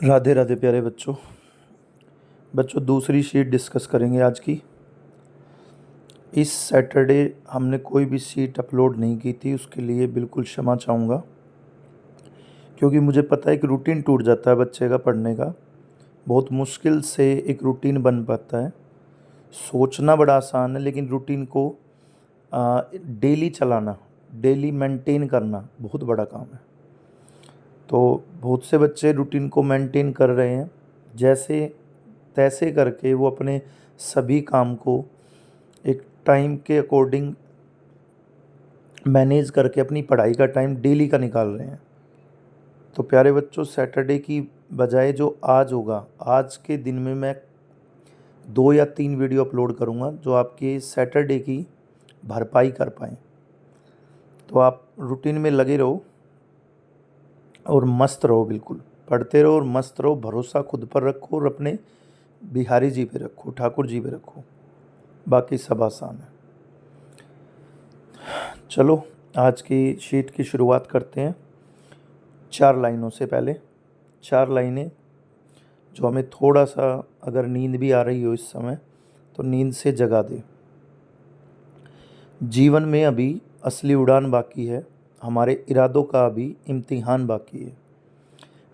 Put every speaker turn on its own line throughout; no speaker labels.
राधे राधे प्यारे बच्चों। दूसरी शीट डिस्कस करेंगे आज की। इस सैटरडे हमने कोई भी शीट अपलोड नहीं की थी, उसके लिए बिल्कुल क्षमा चाहूँगा, क्योंकि मुझे पता है कि रूटीन टूट जाता है बच्चे का पढ़ने का। बहुत मुश्किल से एक रूटीन बन पाता है। सोचना बड़ा आसान है, लेकिन रूटीन को डेली चलाना, डेली मेंटेन करना बहुत बड़ा काम है। तो बहुत से बच्चे रूटीन को मेंटेन कर रहे हैं, जैसे तैसे करके वो अपने सभी काम को एक टाइम के अकॉर्डिंग मैनेज करके अपनी पढ़ाई का टाइम डेली का निकाल रहे हैं। तो प्यारे बच्चों, सैटरडे की बजाय जो आज होगा, आज के दिन में मैं 2 या 3 वीडियो अपलोड करूँगा जो आपके सैटरडे की भरपाई कर पाएँ। तो आप रूटीन में लगे रहो और मस्त रहो, बिल्कुल पढ़ते रहो और मस्त रहो। भरोसा खुद पर रखो और अपने बिहारी जी पे रखो, ठाकुर जी पे रखो, बाकी सब आसान है। चलो आज की शीट की शुरुआत करते हैं 4 लाइनों से। पहले 4 लाइनें जो हमें थोड़ा सा, अगर नींद भी आ रही हो इस समय, तो नींद से जगा दे। जीवन में अभी असली उड़ान बाकी है, हमारे इरादों का अभी इम्तिहान बाकी है।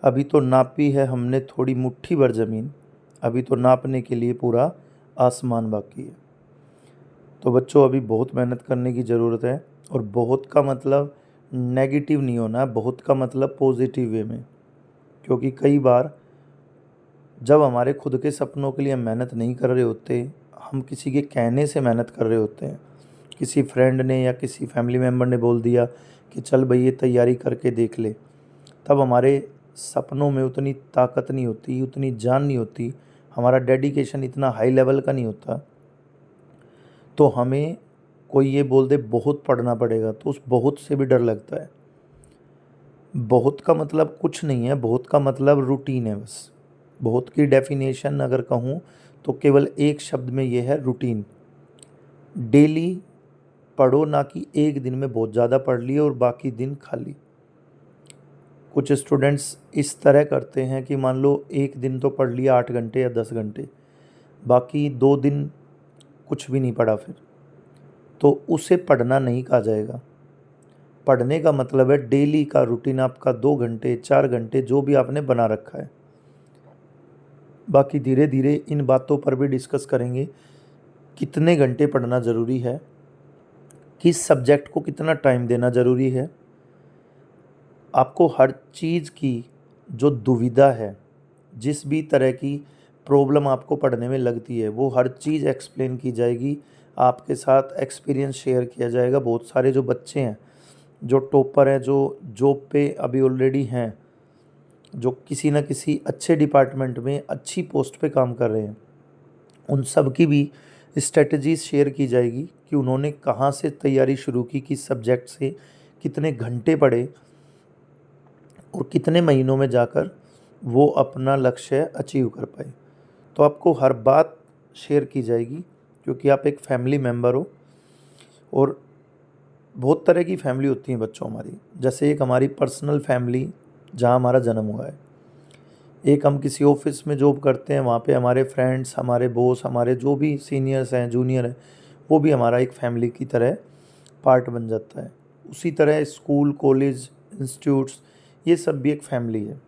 अभी तो नापी है हमने थोड़ी मुट्ठी भर ज़मीन, अभी तो नापने के लिए पूरा आसमान बाकी है। तो बच्चों, अभी बहुत मेहनत करने की ज़रूरत है, और बहुत का मतलब नेगेटिव नहीं होना है, बहुत का मतलब पॉजिटिव वे में। क्योंकि कई बार जब हमारे खुद के सपनों के लिए हम मेहनत नहीं कर रहे होते, हम किसी के कहने से मेहनत कर रहे होते हैं। किसी फ्रेंड ने या किसी फैमिली मेम्बर ने बोल दिया कि चल भाई ये तैयारी करके देख ले, तब हमारे सपनों में उतनी ताकत नहीं होती, उतनी जान नहीं होती, हमारा डेडिकेशन इतना हाई लेवल का नहीं होता। तो हमें कोई ये बोल दे बहुत पढ़ना पड़ेगा, तो उस बहुत से भी डर लगता है। बहुत का मतलब कुछ नहीं है, बहुत का मतलब रूटीन है बस। बहुत की डेफिनेशन अगर कहूँ तो केवल एक शब्द में ये है, रूटीन। डेली पढ़ो, ना कि एक दिन में बहुत ज़्यादा पढ़ लिए और बाकी दिन खाली। कुछ स्टूडेंट्स इस तरह करते हैं कि मान लो एक दिन तो पढ़ लिया 8 घंटे या 10 घंटे, बाकी 2 दिन कुछ भी नहीं पढ़ा, फिर तो उसे पढ़ना नहीं कहा जाएगा। पढ़ने का मतलब है डेली का रूटीन, आपका 2 घंटे 4 घंटे जो भी आपने बना रखा है। बाकी धीरे धीरे इन बातों पर भी डिस्कस करेंगे। कितने घंटे पढ़ना ज़रूरी है, किस सब्जेक्ट को कितना टाइम देना ज़रूरी है। आपको हर चीज़ की जो दुविधा है, जिस भी तरह की प्रॉब्लम आपको पढ़ने में लगती है, वो हर चीज़ एक्सप्लेन की जाएगी। आपके साथ एक्सपीरियंस शेयर किया जाएगा। बहुत सारे जो बच्चे हैं, जो टॉपर हैं, जो जॉब पे अभी ऑलरेडी हैं, जो किसी न किसी अच्छे डिपार्टमेंट में अच्छी पोस्ट पे काम कर रहे हैं, उन सब की भी स्ट्रेटजीज शेयर की जाएगी कि उन्होंने कहाँ से तैयारी शुरू की, किस सब्जेक्ट से कितने घंटे पढ़े और कितने महीनों में जाकर वो अपना लक्ष्य अचीव कर पाए। तो आपको हर बात शेयर की जाएगी, क्योंकि आप एक फैमिली मेम्बर हो। और बहुत तरह की फैमिली होती हैं बच्चों हमारी। जैसे एक हमारी पर्सनल फैमिली जहाँ हमारा जन्म हुआ है, एक हम किसी ऑफिस में जॉब करते हैं, वहाँ पे हमारे फ्रेंड्स, हमारे बॉस, हमारे जो भी सीनियर्स हैं, जूनियर हैं, वो भी हमारा एक फैमिली की तरह पार्ट बन जाता है। उसी तरह स्कूल, कॉलेज, इंस्टीट्यूट्स, ये सब भी एक फैमिली है।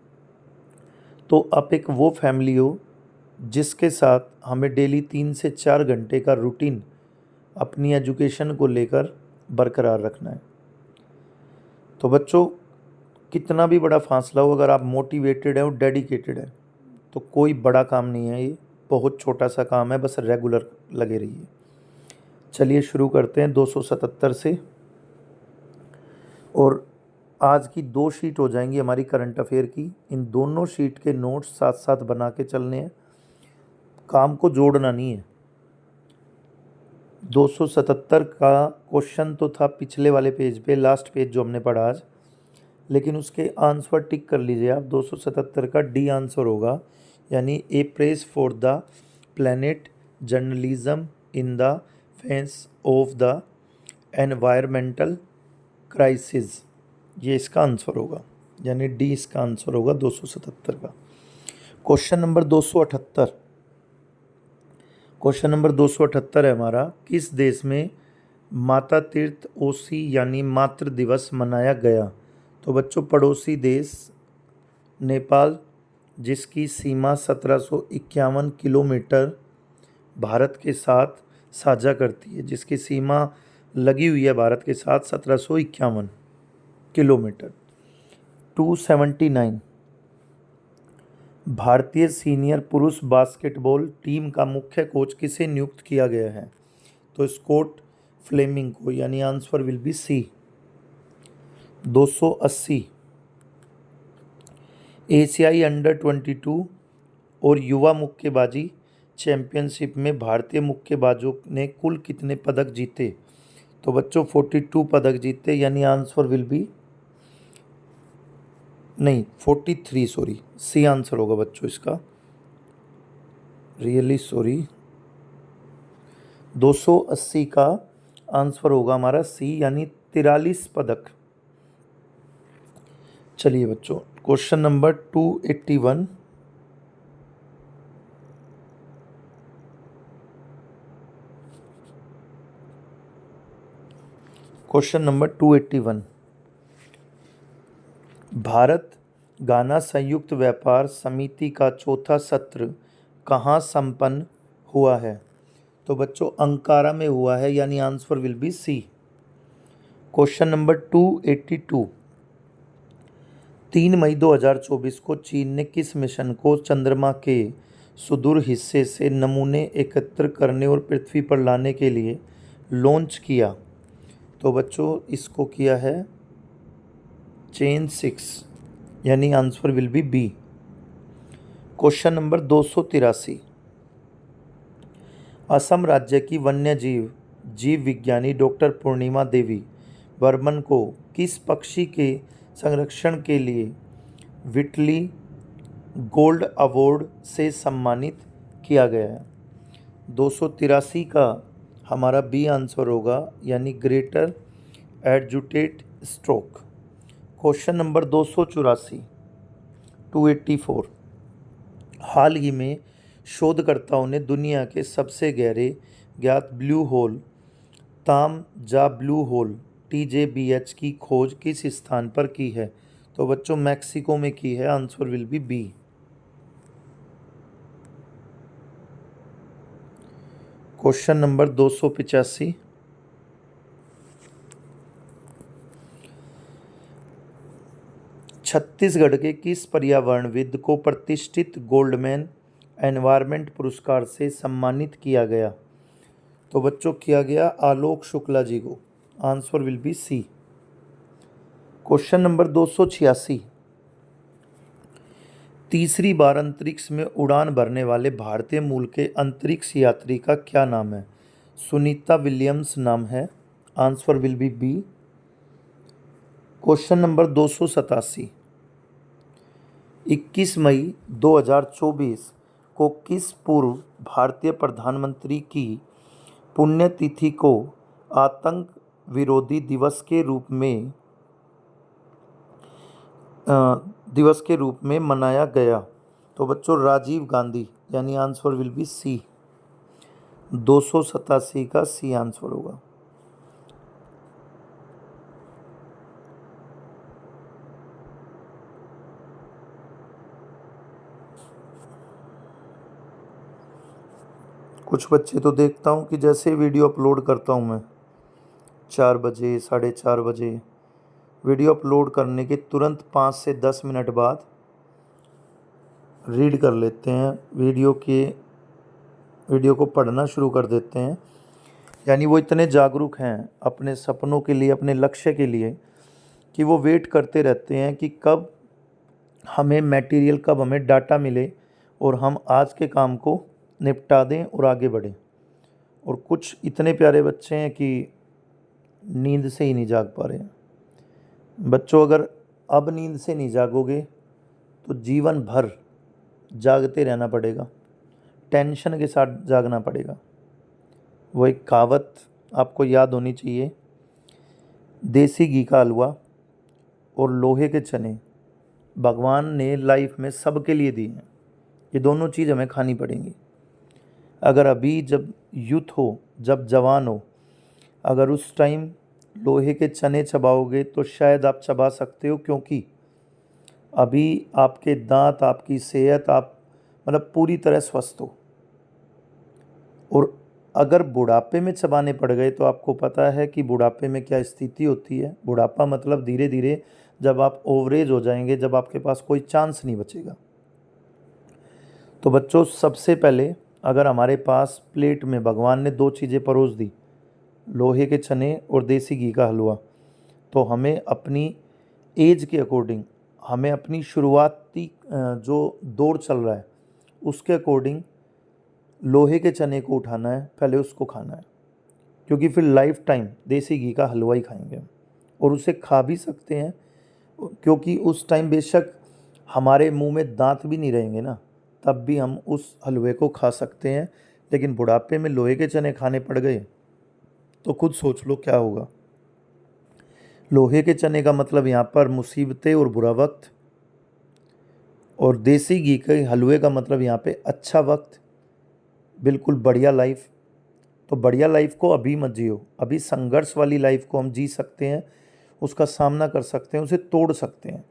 तो आप एक वो फैमिली हो जिसके साथ हमें डेली 3 से 4 घंटे का रूटीन अपनी एजुकेशन को लेकर बरकरार रखना है। तो बच्चों, कितना भी बड़ा फासला हो, अगर आप मोटिवेटेड हैं और डेडिकेटेड हैं, तो कोई बड़ा काम नहीं है ये, बहुत छोटा सा काम है, बस रेगुलर लगे रहिए। चलिए शुरू करते हैं 277 से। और आज की 2 शीट हो जाएंगी हमारी करंट अफेयर की। इन दोनों शीट के नोट्स साथ साथ बना के चलने हैं, काम को जोड़ना नहीं है। 277 का क्वेश्चन तो था पिछले वाले पेज पे, लास्ट पेज जो हमने पढ़ा आज, लेकिन उसके आंसर टिक कर लीजिए आप। 277 का डी आंसर होगा, यानी a press for the planet journalism in the face of the environmental crisis. ये इसका आंसर होगा, यानी डी इसका आंसर होगा 277 का। Question number 278। क्वेश्चन नंबर 278 है हमारा, किस देश में माता तीर्थ ओसी यानी मातृ दिवस मनाया गया? तो बच्चों पड़ोसी देश नेपाल, जिसकी सीमा 1751 किलोमीटर भारत के साथ साझा करती है, जिसकी सीमा लगी हुई है भारत के साथ 1751 किलोमीटर। 279, भारतीय सीनियर पुरुष बास्केटबॉल टीम का मुख्य कोच किसे नियुक्त किया गया है? तो स्कॉट फ्लेमिंग को, यानी आंसर विल बी सी। 280, एशियाई अंडर 22 और युवा मुक्केबाजी चैंपियनशिप में भारतीय मुक्केबाजों ने कुल कितने पदक जीते? तो बच्चों 42 पदक जीते, यानी आंसर विल बी नहीं 43, सॉरी, सी आंसर होगा बच्चों इसका, रियली सॉरी। 280 का आंसर होगा हमारा सी, यानी 43 पदक। चलिए बच्चों, question number 281। Question number 281, Bharat Ghana संयुक्त व्यापार समिति का चौथा सत्र कहाँ संपन्न हुआ है? तो बच्चों अंकारा में हुआ है, यानी answer will be c. Question number 282, 3 मई 2024 को चीन ने किस मिशन को चंद्रमा के सुदूर हिस्से से नमूने एकत्र करने और पृथ्वी पर लाने के लिए लॉन्च किया? तो बच्चों इसको किया है चेन 6, यानी answer will be b. Question number 283, Assam राज्य की वन्य जीव विज्ञानी डॉक्टर पूर्णिमा देवी बर्मन को किस पक्षी के संरक्षण के लिए विटली गोल्ड अवार्ड से सम्मानित किया गया है? 283 का हमारा बी आंसर होगा, यानी ग्रेटर एडजुटेट स्ट्रोक। क्वेश्चन नंबर 284, 284, हाल ही में शोधकर्ताओं ने दुनिया के सबसे गहरे ज्ञात ब्लू होल ताम जा ब्लू होल TJBH की खोज किस स्थान पर की है? तो बच्चों मैक्सिको में की है, answer will be b. Question number 285, Chhattisgarh के किस पर्यावरणविद को प्रतिष्ठित गोल्डमैन एनवायरमेंट पुरस्कार से सम्मानित किया गया? तो बच्चों किया गया आलोक शुक्ला जी को, answer will be c. Question number 286, तीसरी बार अंतरिक्ष में उड़ान भरने वाले भारतीय मूल के अंतरिक्ष यात्री का क्या नाम है? सुनीता विलियम्स नाम है, answer will be b. Question number 287, 21 मई 2024 को किस पूर्व भारतीय प्रधानमंत्री की पुण्यतिथि को आतंक विरोधी दिवस के रूप में मनाया गया? तो बच्चों राजीव गांधी, यानी आंसर विल बी सी। 287 का सी आंसर होगा। कुछ बच्चे तो देखता हूँ कि जैसे वीडियो अपलोड करता हूँ मैं 4 बजे 4:30 बजे, वीडियो अपलोड करने के तुरंत 5 से 10 मिनट बाद रीड कर लेते हैं, वीडियो को पढ़ना शुरू कर देते हैं। यानी वो इतने जागरूक हैं अपने सपनों के लिए, अपने लक्ष्य के लिए, कि वो वेट करते रहते हैं कि कब हमें मटेरियल, कब हमें डाटा मिले और हम आज के काम को निपटा दें और आगे बढ़ें। और कुछ इतने प्यारे बच्चे हैं कि नींद से ही नहीं जाग पा रहे हैं। बच्चों अगर अब नींद से नहीं जागोगे तो जीवन भर जागते रहना पड़ेगा, टेंशन के साथ जागना पड़ेगा। वो एक कहावत आपको याद होनी चाहिए, देसी घी का हलवा और लोहे के चने भगवान ने लाइफ में सबके लिए दिए हैं, ये दोनों चीज़ हमें खानी पड़ेंगी। अगर अभी जब यूथ हो, जब जवान हो, अगर उस टाइम लोहे के चने चबाओगे तो शायद आप चबा सकते हो, क्योंकि अभी आपके दांत, आपकी सेहत, आप मतलब पूरी तरह स्वस्थ हो। और अगर बुढ़ापे में चबाने पड़ गए तो आपको पता है कि बुढ़ापे में क्या स्थिति होती है। बुढ़ापा मतलब धीरे धीरे जब आप ओवरेज हो जाएंगे, जब आपके पास कोई चांस नहीं बचेगा। तो बच्चों, सबसे पहले अगर हमारे पास प्लेट में भगवान ने 2 चीज़ें परोस दी, लोहे के चने और देसी घी का हलवा, तो हमें अपनी एज के अकॉर्डिंग, हमें अपनी शुरुआती जो दौर चल रहा है उसके अकॉर्डिंग लोहे के चने को उठाना है, पहले उसको खाना है। क्योंकि फिर लाइफ टाइम देसी घी का हलवा ही खाएंगे हम, और उसे खा भी सकते हैं, क्योंकि उस टाइम बेशक हमारे मुंह में दांत भी नहीं रहेंगे ना, तब भी हम उस हलवे को खा सकते हैं। लेकिन बुढ़ापे में लोहे के चने खाने पड़ गए तो खुद सोच लो क्या होगा। लोहे के चने का मतलब यहाँ पर मुसीबतें और बुरा वक्त, और देसी घी के हलवे का मतलब यहाँ पे अच्छा वक्त, बिल्कुल बढ़िया लाइफ। तो बढ़िया लाइफ को अभी मत जियो, अभी संघर्ष वाली लाइफ को हम जी सकते हैं, उसका सामना कर सकते हैं, उसे तोड़ सकते हैं।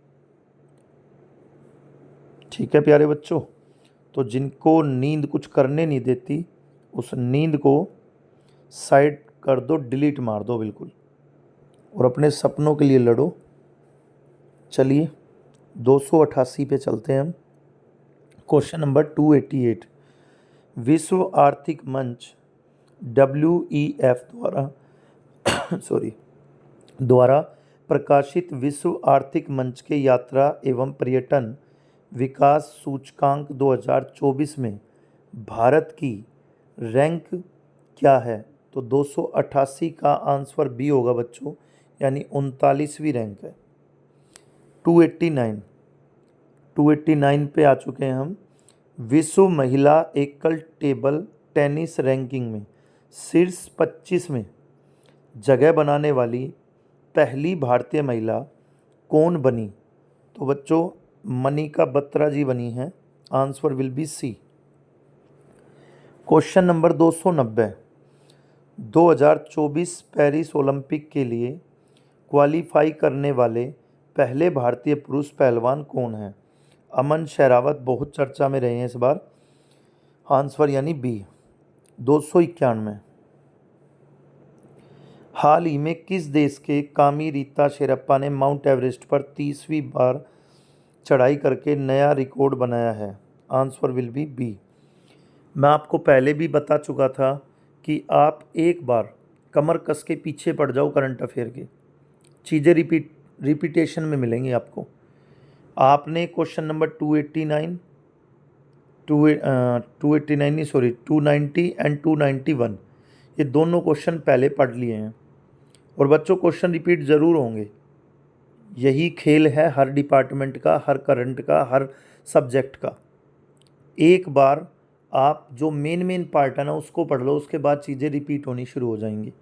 ठीक है प्यारे बच्चों, तो जिनको नींद कुछ करने नहीं देती, उस नींद को साइड कर दो, डिलीट मार दो बिल्कुल, और अपने सपनों के लिए लड़ो। चलिए 288 पे चलते हैं हम। क्वेश्चन नंबर 288, विश्व आर्थिक मंच WEF द्वारा प्रकाशित विश्व आर्थिक मंच के यात्रा एवं पर्यटन विकास सूचकांक 2024 में भारत की रैंक क्या है? तो 288 का आंसर बी होगा बच्चों, यानी 39वीं रैंक है। 289 पे आ चुके हैं हम। विश्व महिला एकल टेबल टेनिस रैंकिंग में शीर्ष 25 में जगह बनाने वाली पहली भारतीय महिला कौन बनी? तो बच्चों, मनिका बत्रा जी बनी हैं। Answer will be c. Question number 290, 2024 Paris Olympic के लिए क्वालिफाई करने वाले पहले भारतीय पुरुष पहलवान कौन हैं? अमन शेरावत बहुत चर्चा में रहे हैं इस बार। आंसर यानी बी। 291, हाल ही में किस देश के कामी रीता शेरप्पा ने माउंट एवरेस्ट पर 30वीं बार चढ़ाई करके नया रिकॉर्ड बनाया है? Answer will be b. मैं आपको पहले भी बता चुका था कि आप एक बार कमर कस के पीछे पड़ जाओ करंट अफेयर के, चीज़ें रिपीटेशन में मिलेंगी आपको। आपने क्वेश्चन नंबर 290 एंड 291 ये दोनों क्वेश्चन पहले पढ़ लिए हैं। और बच्चों, क्वेश्चन रिपीट ज़रूर होंगे, यही खेल है हर डिपार्टमेंट का, हर करंट का, हर सब्जेक्ट का। एक बार आप जो मेन पार्ट है ना उसको पढ़ लो, उसके बाद चीज़ें रिपीट होनी शुरू हो जाएंगी,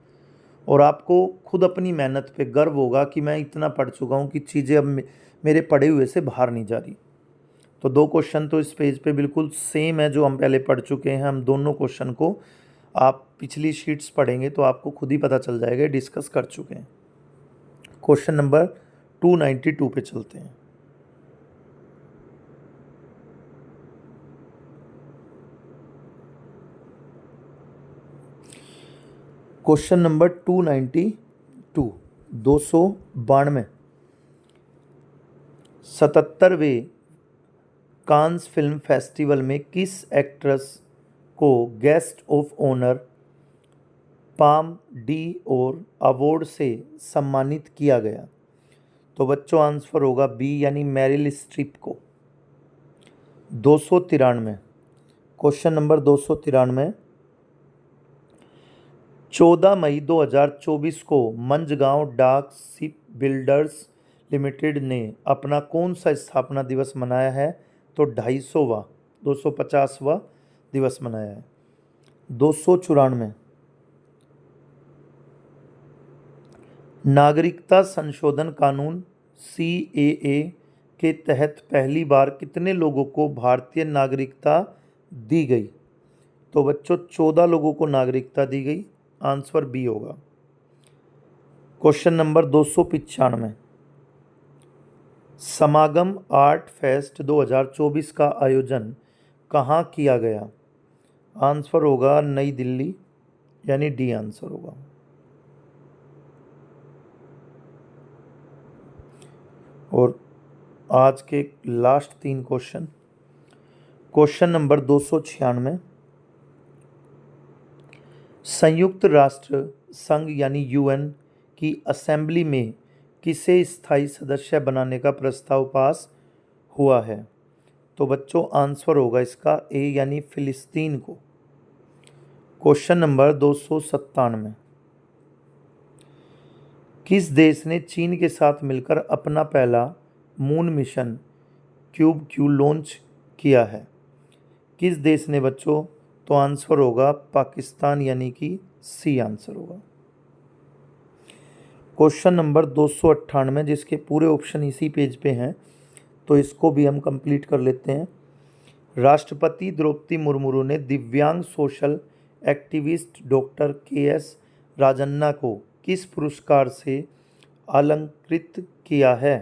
और आपको खुद अपनी मेहनत पे गर्व होगा कि मैं इतना पढ़ चुका हूँ कि चीज़ें अब मेरे पढ़े हुए से बाहर नहीं जा रही। तो 2 क्वेश्चन तो इस पेज पे बिल्कुल सेम है जो हम पहले पढ़ चुके हैं। हम दोनों क्वेश्चन को आप पिछली शीट्स पढ़ेंगे तो आपको खुद ही पता चल जाएगा, डिस्कस कर चुके हैं। क्वेश्चन नंबर 292 पे चलते हैं। क्वेश्चन नंबर 292, 292, 77वें कांस फिल्म फेस्टिवल में किस एक्ट्रेस को guest of honour, Palme d'Or award से सम्मानित किया गया? तो बच्चों, आंसर होगा बी, यानी मैरिल स्ट्रीप को। 293, क्वेश्चन नंबर 293, 14 मई 2024 को मंझगांव डाक शिप बिल्डर्स लिमिटेड ने अपना कौन सा स्थापना दिवस मनाया है? तो 250वां दिवस मनाया है। 294, नागरिकता संशोधन कानून CAA के तहत पहली बार कितने लोगों को भारतीय नागरिकता दी गई? तो बच्चों 14 लोगों को नागरिकता दी गई। आंसर बी होगा। क्वेश्चन नंबर 295, समागम आर्ट फेस्ट 2024 का आयोजन कहाँ किया गया? आंसर होगा नई दिल्ली, यानी डी आंसर होगा। और आज के लास्ट 3 क्वेश्चन। क्वेश्चन नंबर 296, संयुक्त राष्ट्र संघ यानी यूएन की असेंबली में किसे स्थायी सदस्य बनाने का प्रस्ताव पास हुआ है? तो बच्चों आंसर होगा इसका ए, यानी फिलिस्तीन को। क्वेश्चन नंबर 297, किस देश ने चीन के साथ मिलकर अपना पहला मून मिशन क्यूब लॉन्च किया है? किस देश ने बच्चों? तो आंसर होगा पाकिस्तान, यानी कि सी आंसर होगा। क्वेश्चन नंबर 298, जिसके पूरे ऑप्शन इसी पेज पे हैं, तो इसको भी हम कंप्लीट कर लेते हैं। राष्ट्रपति द्रौपदी मुर्मू ने दिव्यांग social activist doctor KS. Rajanna को किस पुरस्कार से अलंकृत किया है?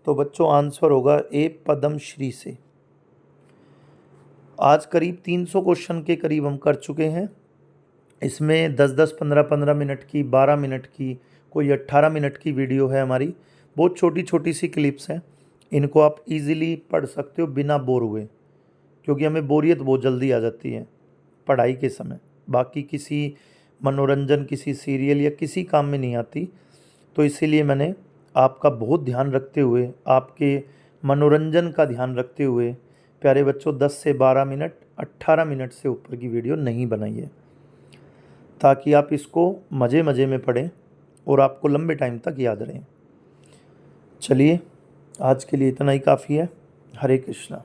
तो बच्चों आंसर होगा ए, पद्मश्री से। आज करीब 300 क्वेश्चन के करीब हम कर चुके हैं। इसमें 10-10, 15-15 मिनट की, 12 मिनट की, कोई 18 मिनट की वीडियो है हमारी। बहुत छोटी छोटी सी क्लिप्स हैं, इनको आप इजीली पढ़ सकते हो बिना बोर हुए, क्योंकि हमें बोरियत बहुत जल्दी आ जाती है पढ़ाई के समय। बाकी किसी मनोरंजन, किसी सीरियल या किसी काम में नहीं आती। तो इसीलिए मैंने आपका बहुत ध्यान रखते हुए, आपके मनोरंजन का ध्यान रखते हुए प्यारे बच्चों 10 से 12 मिनट, 18 मिनट से ऊपर की वीडियो नहीं बनाई है, ताकि आप इसको मज़े मज़े में पढ़ें और आपको लंबे टाइम तक याद रहें। चलिए आज के लिए इतना ही काफ़ी है। हरे कृष्णा।